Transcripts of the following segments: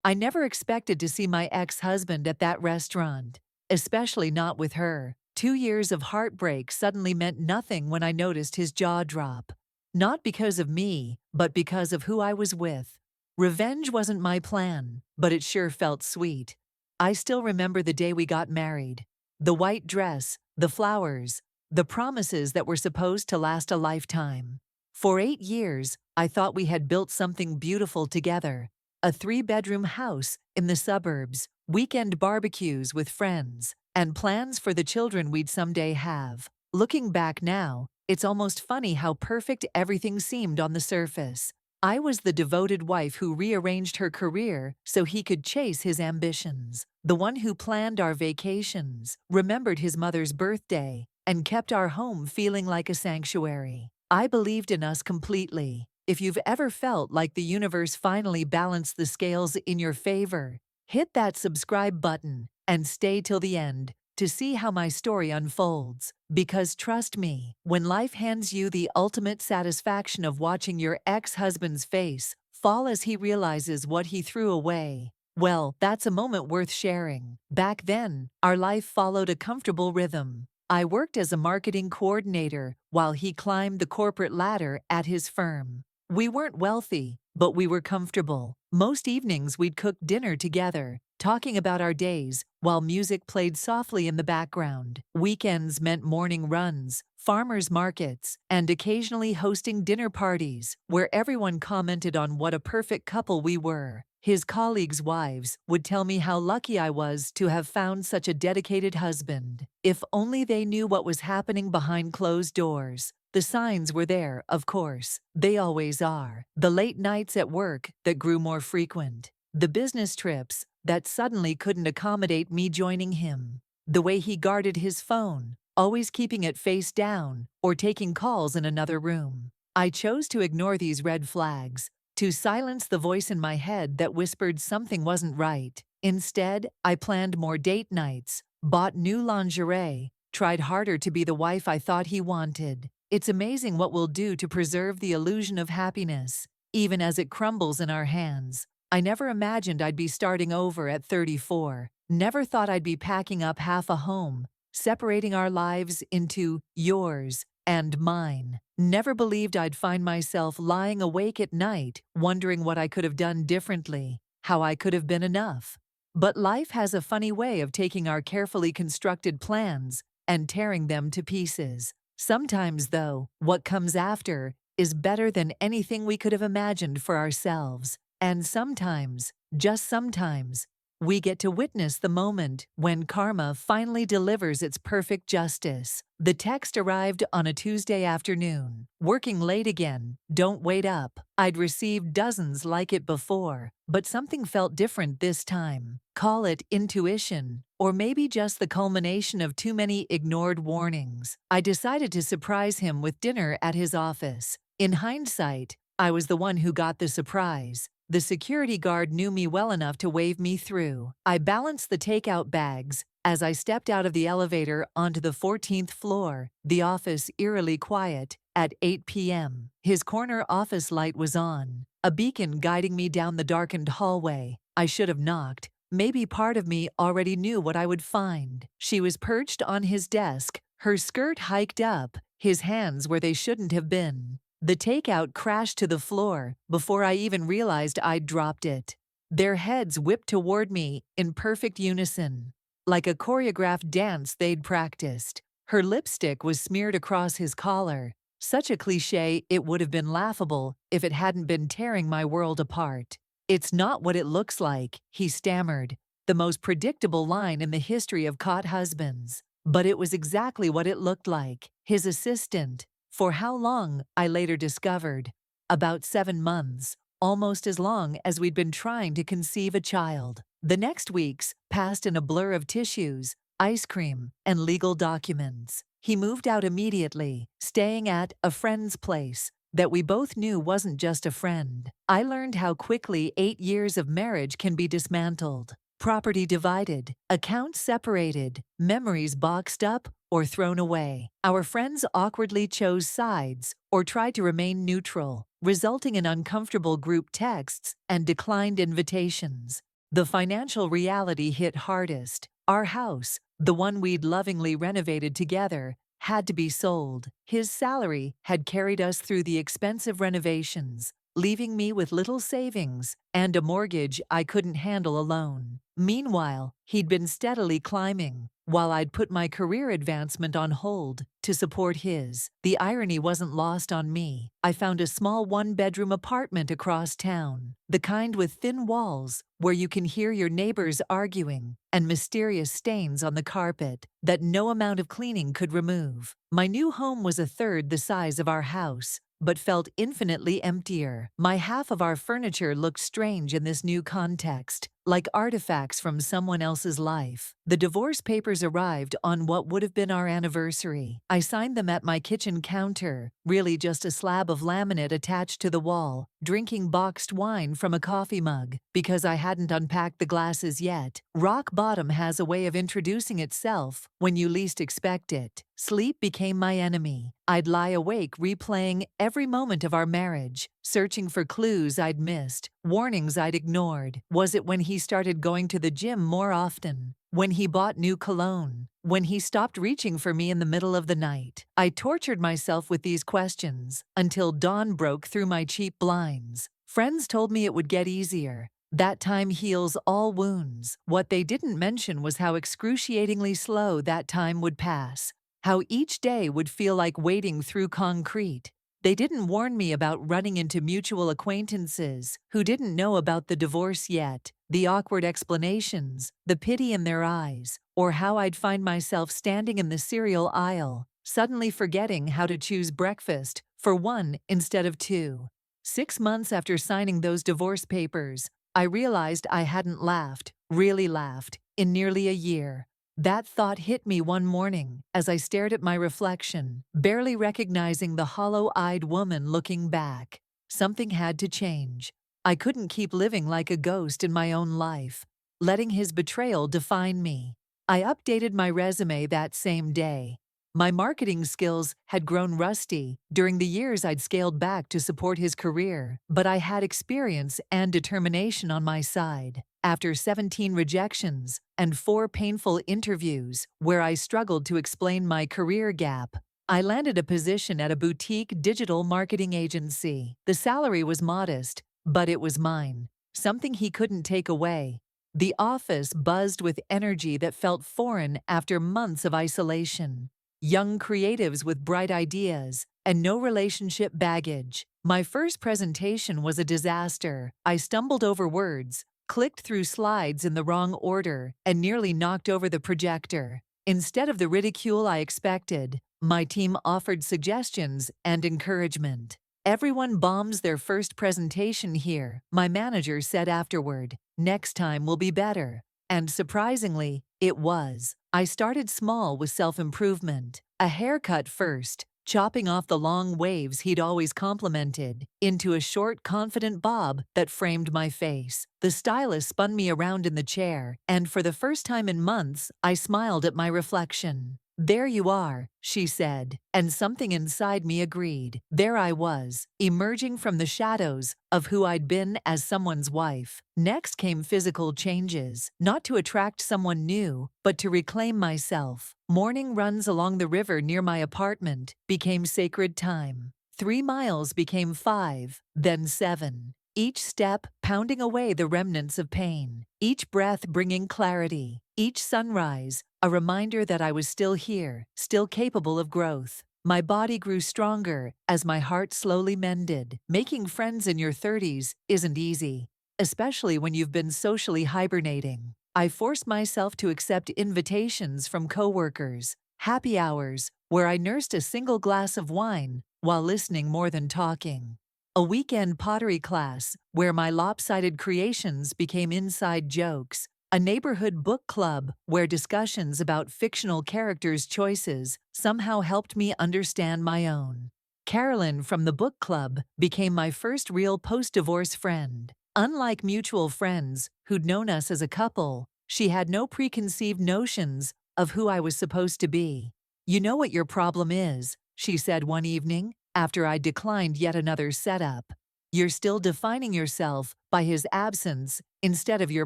I never expected to see my ex-husband at that restaurant, especially not with her. 2 years of heartbreak suddenly meant nothing when I noticed his jaw drop. Not because of me, but because of who I was with. Revenge wasn't my plan, but it sure felt sweet. I still remember the day we got married. The white dress, the flowers, the promises that were supposed to last a lifetime. For 8 years, I thought we had built something beautiful together. A 3-bedroom house in the suburbs, weekend barbecues with friends, and plans for the children we'd someday have. Looking back now, it's almost funny how perfect everything seemed on the surface. I was the devoted wife who rearranged her career so he could chase his ambitions. The one who planned our vacations, remembered his mother's birthday, and kept our home feeling like a sanctuary. I believed in us completely. If you've ever felt like the universe finally balanced the scales in your favor, hit that subscribe button and stay till the end to see how my story unfolds. Because trust me, when life hands you the ultimate satisfaction of watching your ex-husband's face fall as he realizes what he threw away, well, that's a moment worth sharing. Back then, our life followed a comfortable rhythm. I worked as a marketing coordinator while he climbed the corporate ladder at his firm. We weren't wealthy, but we were comfortable. Most evenings we'd cook dinner together, talking about our days, while music played softly in the background. Weekends meant morning runs, farmers markets, and occasionally hosting dinner parties, where everyone commented on what a perfect couple we were. His colleagues' wives would tell me how lucky I was to have found such a dedicated husband. If only they knew what was happening behind closed doors. The signs were there, of course. They always are. The late nights at work that grew more frequent. The business trips that suddenly couldn't accommodate me joining him. The way he guarded his phone, always keeping it face down or taking calls in another room. I chose to ignore these red flags, to silence the voice in my head that whispered something wasn't right. Instead, I planned more date nights, bought new lingerie, tried harder to be the wife I thought he wanted. It's amazing what we'll do to preserve the illusion of happiness, even as it crumbles in our hands. I never imagined I'd be starting over at 34. Never thought I'd be packing up half a home, separating our lives into yours and mine. Never believed I'd find myself lying awake at night, wondering what I could have done differently, how I could have been enough. But life has a funny way of taking our carefully constructed plans and tearing them to pieces. Sometimes, though, what comes after is better than anything we could have imagined for ourselves. And sometimes, just sometimes, we get to witness the moment when karma finally delivers its perfect justice. The text arrived on a Tuesday afternoon. Working late again, don't wait up. I'd received dozens like it before, but something felt different this time. Call it intuition, or maybe just the culmination of too many ignored warnings. I decided to surprise him with dinner at his office. In hindsight, I was the one who got the surprise. The security guard knew me well enough to wave me through. I balanced the takeout bags as I stepped out of the elevator onto the 14th floor, the office eerily quiet, at 8 p.m. His corner office light was on, a beacon guiding me down the darkened hallway. I should have knocked. Maybe part of me already knew what I would find. She was perched on his desk, her skirt hiked up, his hands where they shouldn't have been. The takeout crashed to the floor before I even realized I'd dropped it. Their heads whipped toward me in perfect unison, like a choreographed dance they'd practiced. Her lipstick was smeared across his collar, such a cliché it would have been laughable if it hadn't been tearing my world apart. "It's not what it looks like," he stammered, the most predictable line in the history of caught husbands. But it was exactly what it looked like. His assistant. For how long, I later discovered? About 7 months, almost as long as we'd been trying to conceive a child. The next weeks passed in a blur of tissues, ice cream, and legal documents. He moved out immediately, staying at a friend's place that we both knew wasn't just a friend. I learned how quickly 8 years of marriage can be dismantled. Property divided, accounts separated, memories boxed up or thrown away. Our friends awkwardly chose sides or tried to remain neutral, resulting in uncomfortable group texts and declined invitations. The financial reality hit hardest. Our house, the one we'd lovingly renovated together, had to be sold. His salary had carried us through the expensive renovations, leaving me with little savings and a mortgage I couldn't handle alone. Meanwhile, he'd been steadily climbing, while I'd put my career advancement on hold to support his. The irony wasn't lost on me. I found a small one-bedroom apartment across town, the kind with thin walls where you can hear your neighbors arguing, and mysterious stains on the carpet that no amount of cleaning could remove. My new home was a third the size of our house, but felt infinitely emptier. My half of our furniture looked strange in this new context, like artifacts from someone else's life. The divorce papers arrived on what would have been our anniversary. I signed them at my kitchen counter, really just a slab of laminate attached to the wall, drinking boxed wine from a coffee mug, because I hadn't unpacked the glasses yet. Rock bottom has a way of introducing itself when you least expect it. Sleep became my enemy. I'd lie awake replaying every moment of our marriage, searching for clues I'd missed, warnings I'd ignored. Was it when he started going to the gym more often? When he bought new cologne? When he stopped reaching for me in the middle of the night? I tortured myself with these questions until dawn broke through my cheap blinds. Friends told me it would get easier. That time heals all wounds. What they didn't mention was how excruciatingly slow that time would pass. How each day would feel like wading through concrete. They didn't warn me about running into mutual acquaintances who didn't know about the divorce yet, the awkward explanations, the pity in their eyes, or how I'd find myself standing in the cereal aisle, suddenly forgetting how to choose breakfast for one instead of two. 6 months after signing those divorce papers, I realized I hadn't laughed, really laughed, in nearly a year. That thought hit me one morning as I stared at my reflection, barely recognizing the hollow-eyed woman looking back. Something had to change. I couldn't keep living like a ghost in my own life, letting his betrayal define me. I updated my resume that same day. My marketing skills had grown rusty during the years I'd scaled back to support his career, but I had experience and determination on my side. After 17 rejections and 4 painful interviews where I struggled to explain my career gap, I landed a position at a boutique digital marketing agency. The salary was modest, but it was mine, something he couldn't take away. The office buzzed with energy that felt foreign after months of isolation. Young creatives with bright ideas and no relationship baggage. My first presentation was a disaster. I stumbled over words, clicked through slides in the wrong order, and nearly knocked over the projector. Instead of the ridicule I expected, my team offered suggestions and encouragement. "Everyone bombs their first presentation here," my manager said afterward. "Next time will be better." And surprisingly, it was. I started small with self-improvement. A haircut first, chopping off the long waves he'd always complimented, into a short, confident bob that framed my face. The stylist spun me around in the chair, and for the first time in months, I smiled at my reflection. "There you are," she said, and something inside me agreed. There I was, emerging from the shadows of who I'd been as someone's wife. Next came physical changes, not to attract someone new, but to reclaim myself. Morning runs along the river near my apartment became sacred time. 3 miles became 5, then 7. Each step pounding away the remnants of pain. Each breath bringing clarity. Each sunrise, a reminder that I was still here, still capable of growth. My body grew stronger as my heart slowly mended. Making friends in your 30s isn't easy, especially when you've been socially hibernating. I forced myself to accept invitations from coworkers, happy hours where I nursed a single glass of wine while listening more than talking. A weekend pottery class where my lopsided creations became inside jokes. A neighborhood book club where discussions about fictional characters' choices somehow helped me understand my own. Carolyn from the book club became my first real post-divorce friend. Unlike mutual friends who'd known us as a couple, she had no preconceived notions of who I was supposed to be. "You know what your problem is," she said one evening, after I declined yet another setup. You're still defining yourself by his absence instead of your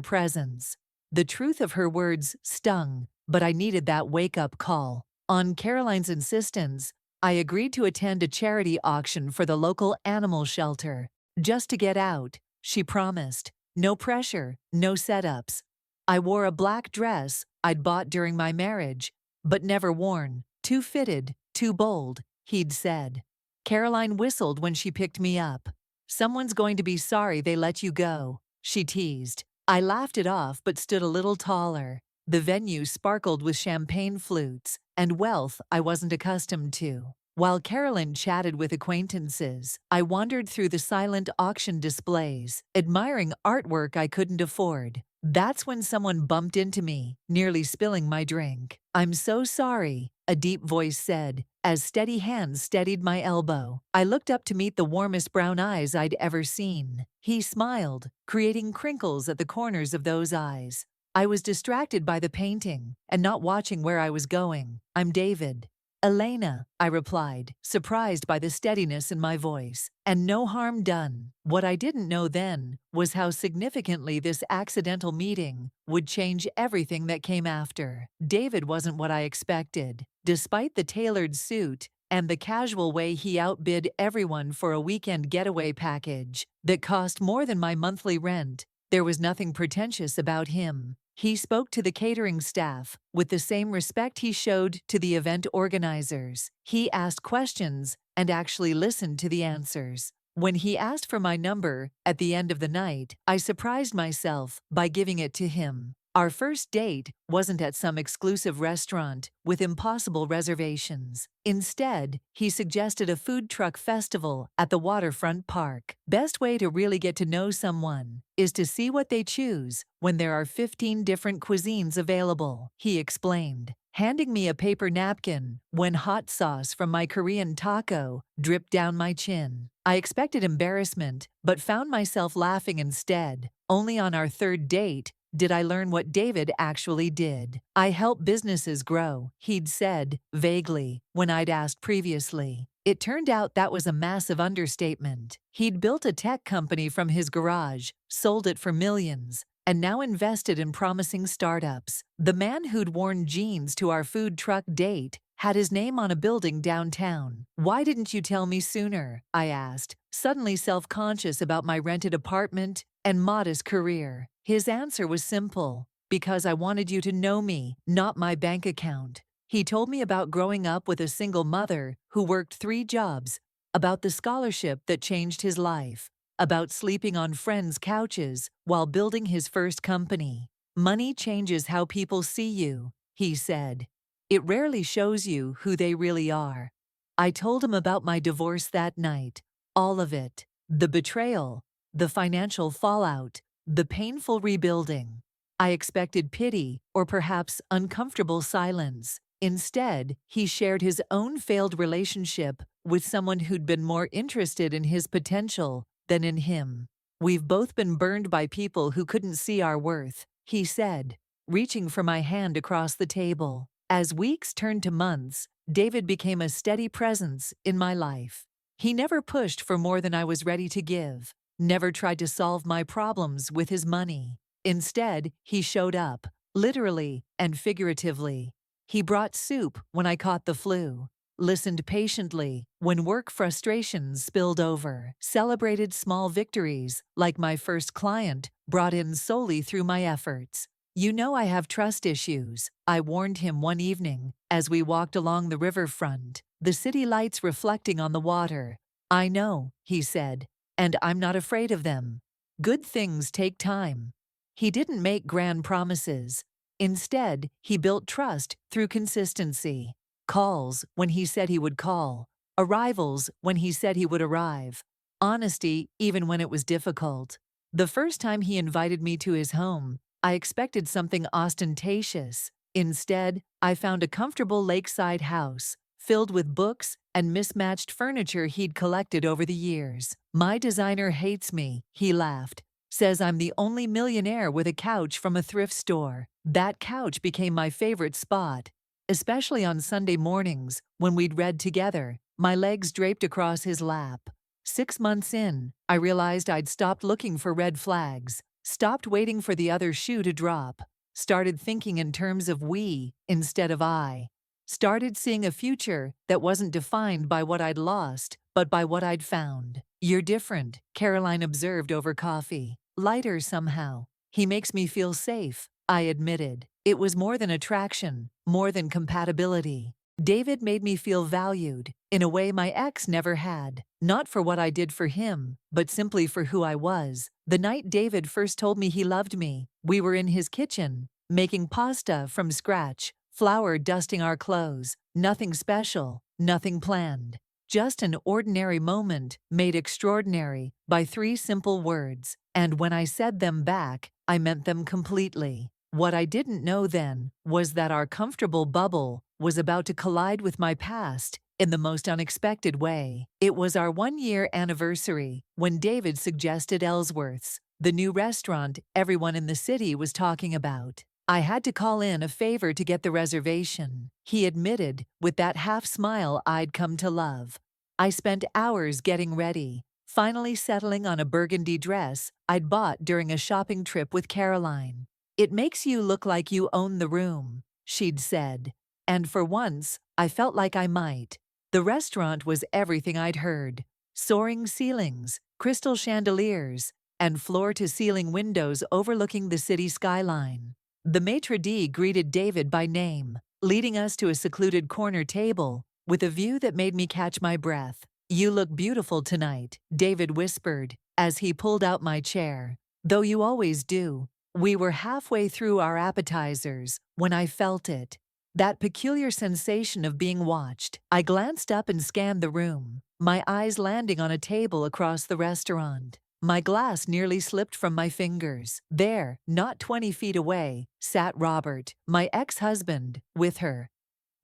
presence. The truth of her words stung, but I needed that wake-up call. On Caroline's insistence, I agreed to attend a charity auction for the local animal shelter. Just to get out, she promised. No pressure, no setups. I wore a black dress I'd bought during my marriage, but never worn. Too fitted, too bold, he'd said. Caroline whistled when she picked me up. Someone's going to be sorry they let you go, she teased. I laughed it off but stood a little taller. The venue sparkled with champagne flutes and wealth I wasn't accustomed to. While Carolyn chatted with acquaintances, I wandered through the silent auction displays, admiring artwork I couldn't afford. That's when someone bumped into me, nearly spilling my drink. "I'm so sorry," a deep voice said, as steady hands steadied my elbow. I looked up to meet the warmest brown eyes I'd ever seen. He smiled, creating crinkles at the corners of those eyes. I was distracted by the painting and not watching where I was going. "I'm David." "Elena," I replied, surprised by the steadiness in my voice. And no harm done. What I didn't know then was how significantly this accidental meeting would change everything that came after. David wasn't what I expected. Despite the tailored suit and the casual way he outbid everyone for a weekend getaway package that cost more than my monthly rent, there was nothing pretentious about him. He spoke to the catering staff with the same respect he showed to the event organizers. He asked questions and actually listened to the answers. When he asked for my number at the end of the night, I surprised myself by giving it to him. Our first date wasn't at some exclusive restaurant with impossible reservations. Instead, he suggested a food truck festival at the waterfront park. Best way to really get to know someone is to see what they choose when there are 15 different cuisines available, he explained, handing me a paper napkin when hot sauce from my Korean taco dripped down my chin. I expected embarrassment, but found myself laughing instead. Only on our third date did I learn what David actually did. "I help businesses grow," he'd said, vaguely, when I'd asked previously. It turned out that was a massive understatement. He'd built a tech company from his garage, sold it for millions, and now invested in promising startups. The man who'd worn jeans to our food truck date had his name on a building downtown. "Why didn't you tell me sooner?" I asked, suddenly self-conscious about my rented apartment and modest career. His answer was simple: "Because I wanted you to know me, not my bank account." He told me about growing up with a single mother who worked 3 jobs, about the scholarship that changed his life, about sleeping on friends' couches while building his first company. "Money changes how people see you," he said. "It rarely shows you who they really are." I told him about my divorce that night, all of it. The betrayal, the financial fallout, the painful rebuilding. I expected pity or perhaps uncomfortable silence. Instead, he shared his own failed relationship with someone who'd been more interested in his potential than in him. "We've both been burned by people who couldn't see our worth," he said, reaching for my hand across the table. As weeks turned to months, David became a steady presence in my life. He never pushed for more than I was ready to give, never tried to solve my problems with his money. Instead, he showed up, literally and figuratively. He brought soup when I caught the flu, listened patiently when work frustrations spilled over, celebrated small victories like my first client brought in solely through my efforts. "You know I have trust issues," I warned him one evening as we walked along the riverfront, the city lights reflecting on the water. "I know," he said, "and I'm not afraid of them. Good things take time." He didn't make grand promises. Instead, he built trust through consistency. Calls when he said he would call, arrivals when he said he would arrive, honesty even when it was difficult. The first time he invited me to his home, I expected something ostentatious. Instead, I found a comfortable lakeside house, filled with books and mismatched furniture he'd collected over the years. "My designer hates me," he laughed, "says I'm the only millionaire with a couch from a thrift store." That couch became my favorite spot, especially on Sunday mornings when we'd read together, my legs draped across his lap. 6 months in, I realized I'd stopped looking for red flags, stopped waiting for the other shoe to drop, started thinking in terms of we instead of I, started seeing a future that wasn't defined by what I'd lost, but by what I'd found. "You're different," Caroline observed over coffee. "Lighter somehow." "He makes me feel safe," I admitted. It was more than attraction, more than compatibility. David made me feel valued, in a way my ex never had. Not for what I did for him, but simply for who I was. The night David first told me he loved me, we were in his kitchen, making pasta from scratch, flour dusting our clothes. Nothing special, nothing planned. Just an ordinary moment made extraordinary by 3 simple words. And when I said them back, I meant them completely. What I didn't know then was that our comfortable bubble was about to collide with my past in the most unexpected way. It was our 1-year anniversary when David suggested Ellsworth's, the new restaurant everyone in the city was talking about. I had to call in a favor to get the reservation, he admitted with that half smile I'd come to love. I spent hours getting ready, finally settling on a burgundy dress I'd bought during a shopping trip with Caroline. "It makes you look like you own the room," she'd said. And for once, I felt like I might. The restaurant was everything I'd heard. Soaring ceilings, crystal chandeliers, and floor-to-ceiling windows overlooking the city skyline. The maitre d' greeted David by name, leading us to a secluded corner table, with a view that made me catch my breath. "You look beautiful tonight," David whispered, as he pulled out my chair. "Though you always do." We were halfway through our appetizers when I felt it. That peculiar sensation of being watched. I glanced up and scanned the room, my eyes landing on a table across the restaurant. My glass nearly slipped from my fingers. There, not 20 feet away, sat Robert, my ex-husband, with her.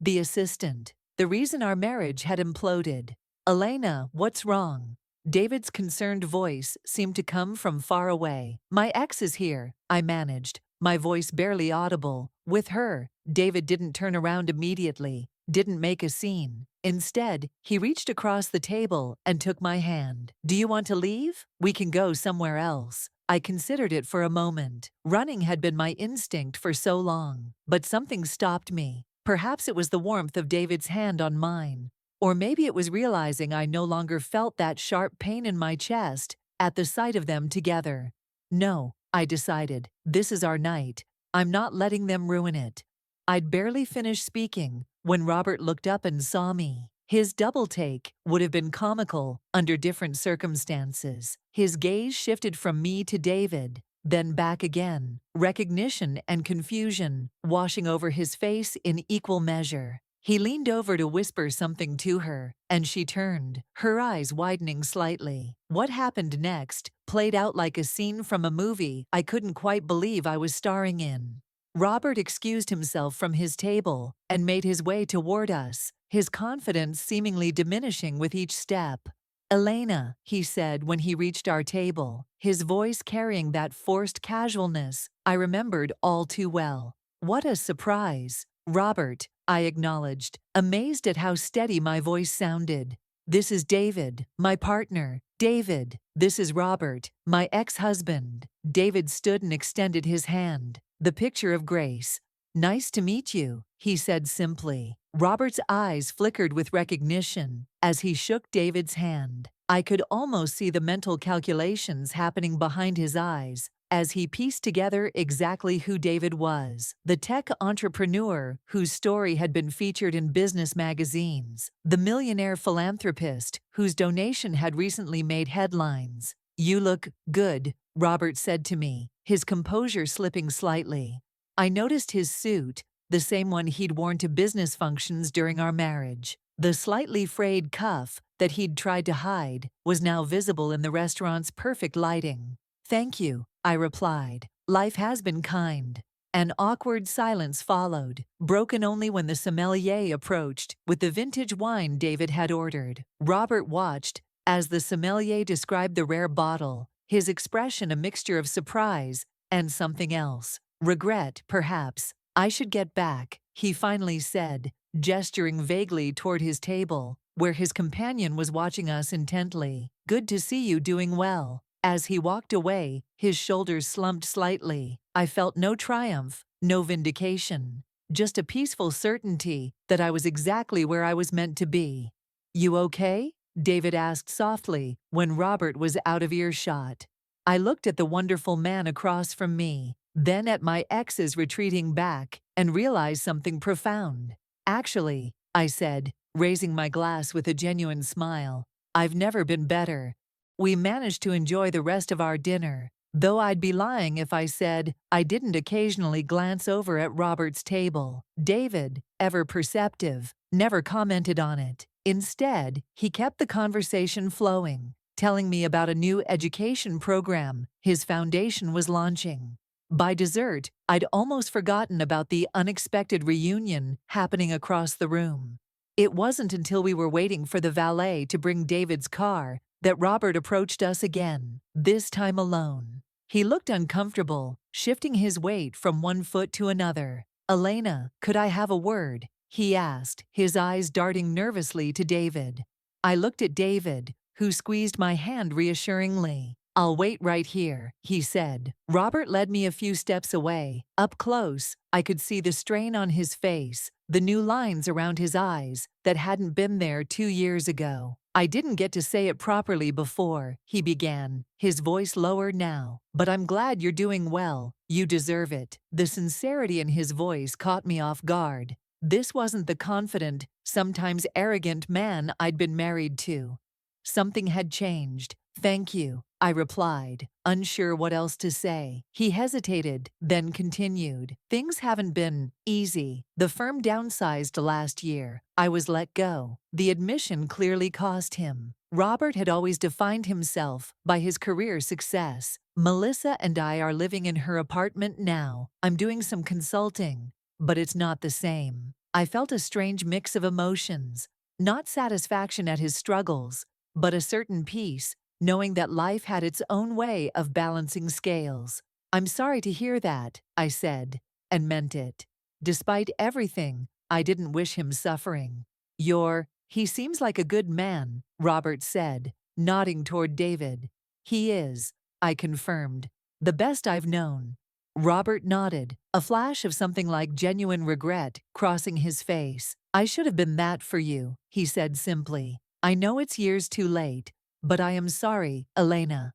The assistant. The reason our marriage had imploded. "Elena, what's wrong?" David's concerned voice seemed to come from far away. "My ex is here," I managed, my voice barely audible. "With her." David didn't turn around immediately, didn't make a scene. Instead, he reached across the table and took my hand. "Do you want to leave? We can go somewhere else." I considered it for a moment. Running had been my instinct for so long, but something stopped me. Perhaps it was the warmth of David's hand on mine. Or maybe it was realizing I no longer felt that sharp pain in my chest at the sight of them together. "No," I decided. "This is our night. I'm not letting them ruin it." I'd barely finished speaking when Robert looked up and saw me. His double take would have been comical under different circumstances. His gaze shifted from me to David, then back again, recognition and confusion washing over his face in equal measure. He leaned over to whisper something to her, and she turned, her eyes widening slightly. What happened next played out like a scene from a movie I couldn't quite believe I was starring in. Robert excused himself from his table and made his way toward us, his confidence seemingly diminishing with each step. "Elena," he said when he reached our table, his voice carrying that forced casualness I remembered all too well. "What a surprise." "Robert," I acknowledged, amazed at how steady my voice sounded. "This is David, my partner. David, this is Robert, my ex-husband." David stood and extended his hand, the picture of grace. "Nice to meet you," he said simply. Robert's eyes flickered with recognition as he shook David's hand. I could almost see the mental calculations happening behind his eyes as he pieced together exactly who David was. The tech entrepreneur whose story had been featured in business magazines. The millionaire philanthropist whose donation had recently made headlines. "You look good," Robert said to me, his composure slipping slightly. I noticed his suit, the same one he'd worn to business functions during our marriage. The slightly frayed cuff that he'd tried to hide was now visible in the restaurant's perfect lighting. "Thank you," I replied. "Life has been kind." An awkward silence followed, broken only when the sommelier approached with the vintage wine David had ordered. Robert watched as the sommelier described the rare bottle, his expression a mixture of surprise and something else. "Regret, perhaps. I should get back," he finally said, gesturing vaguely toward his table. where his companion was watching us intently. "Good to see you doing well." As he walked away, his shoulders slumped slightly. I felt no triumph, no vindication, just a peaceful certainty that I was exactly where I was meant to be. "You okay?" David asked softly when Robert was out of earshot. I looked at the wonderful man across from me, then at my ex's retreating back, and realized something profound. "Actually," I said, raising my glass with a genuine smile, "I've never been better." We managed to enjoy the rest of our dinner, though I'd be lying if I said I didn't occasionally glance over at Robert's table. David, ever perceptive, never commented on it. Instead, he kept the conversation flowing, telling me about a new education program his foundation was launching. By dessert, I'd almost forgotten about the unexpected reunion happening across the room. It wasn't until we were waiting for the valet to bring David's car that Robert approached us again, this time alone. He looked uncomfortable, shifting his weight from one foot to another. "Elena, could I have a word?" he asked, his eyes darting nervously to David. I looked at David, who squeezed my hand reassuringly. "I'll wait right here," he said. Robert led me a few steps away. Up close, I could see the strain on his face, the new lines around his eyes that hadn't been there 2 years ago. "I didn't get to say it properly before," he began, his voice lower now, "but I'm glad you're doing well. You deserve it." The sincerity in his voice caught me off guard. This wasn't the confident, sometimes arrogant man I'd been married to. Something had changed. "Thank you," I replied, unsure what else to say. He hesitated, then continued. "Things haven't been easy. The firm downsized last year. I was let go." The admission clearly cost him. Robert had always defined himself by his career success. "Melissa and I are living in her apartment now. I'm doing some consulting, but it's not the same." I felt a strange mix of emotions, not satisfaction at his struggles, but a certain peace, knowing that life had its own way of balancing scales. "I'm sorry to hear that," I said, and meant it. Despite everything, I didn't wish him suffering. He seems like a good man," Robert said, nodding toward David. "He is," I confirmed. "The best I've known." Robert nodded, a flash of something like genuine regret crossing his face. "I should have been that for you," he said simply. "I know it's years too late, but I am sorry, Elena,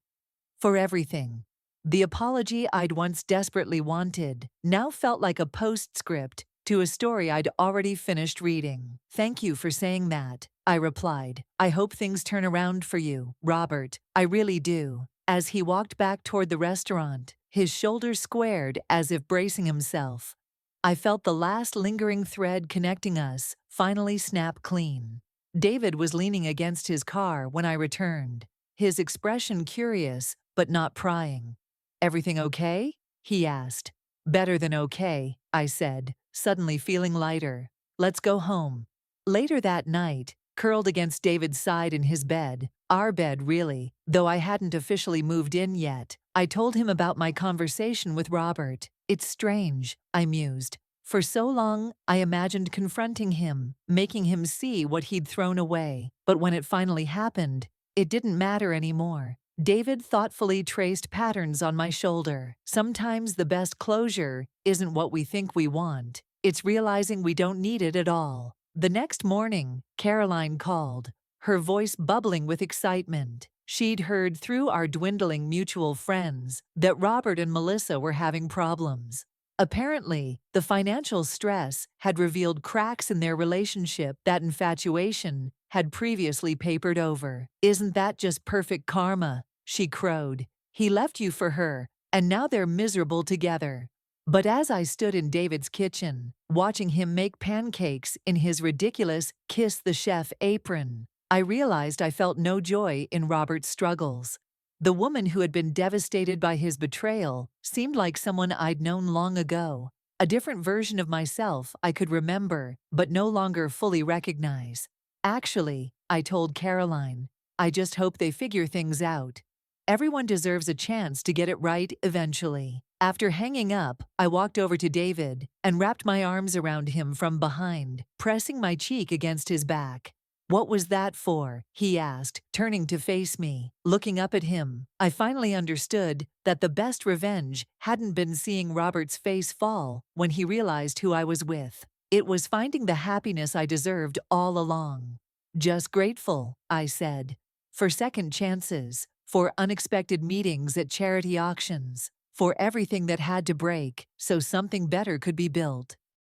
for everything." The apology I'd once desperately wanted now felt like a postscript to a story I'd already finished reading. "Thank you for saying that," I replied. "I hope things turn around for you, Robert. I really do." As he walked back toward the restaurant, his shoulders squared as if bracing himself, I felt the last lingering thread connecting us finally snap clean. David was leaning against his car when I returned, his expression curious but not prying. "Everything okay?" he asked. "Better than okay," I said, suddenly feeling lighter. "Let's go home." Later that night, curled against David's side in his bed, our bed really, though I hadn't officially moved in yet, I told him about my conversation with Robert. "It's strange," I mused. For so long, I imagined confronting him, making him see what he'd thrown away. But when it finally happened, it didn't matter anymore. David thoughtfully traced patterns on my shoulder. "Sometimes the best closure isn't what we think we want. It's realizing we don't need it at all." The next morning, Caroline called, her voice bubbling with excitement. She'd heard through our dwindling mutual friends that Robert and Melissa were having problems. Apparently, the financial stress had revealed cracks in their relationship that infatuation had previously papered over. "Isn't that just perfect karma?" she crowed. "He left you for her, and now they're miserable together." But as I stood in David's kitchen, watching him make pancakes in his ridiculous Kiss the Chef apron, I realized I felt no joy in Robert's struggles. The woman who had been devastated by his betrayal seemed like someone I'd known long ago, a different version of myself I could remember but no longer fully recognize. "Actually," I told Caroline, "I just hope they figure things out. Everyone deserves a chance to get it right eventually." After hanging up, I walked over to David and wrapped my arms around him from behind, pressing my cheek against his back. "What was that for?" he asked, turning to face me. Looking up at him, I finally understood that the best revenge hadn't been seeing Robert's face fall when he realized who I was with. It was finding the happiness I deserved all along. "Just grateful," I said, "for second chances, for unexpected meetings at charity auctions, for everything that had to break so something better could be built."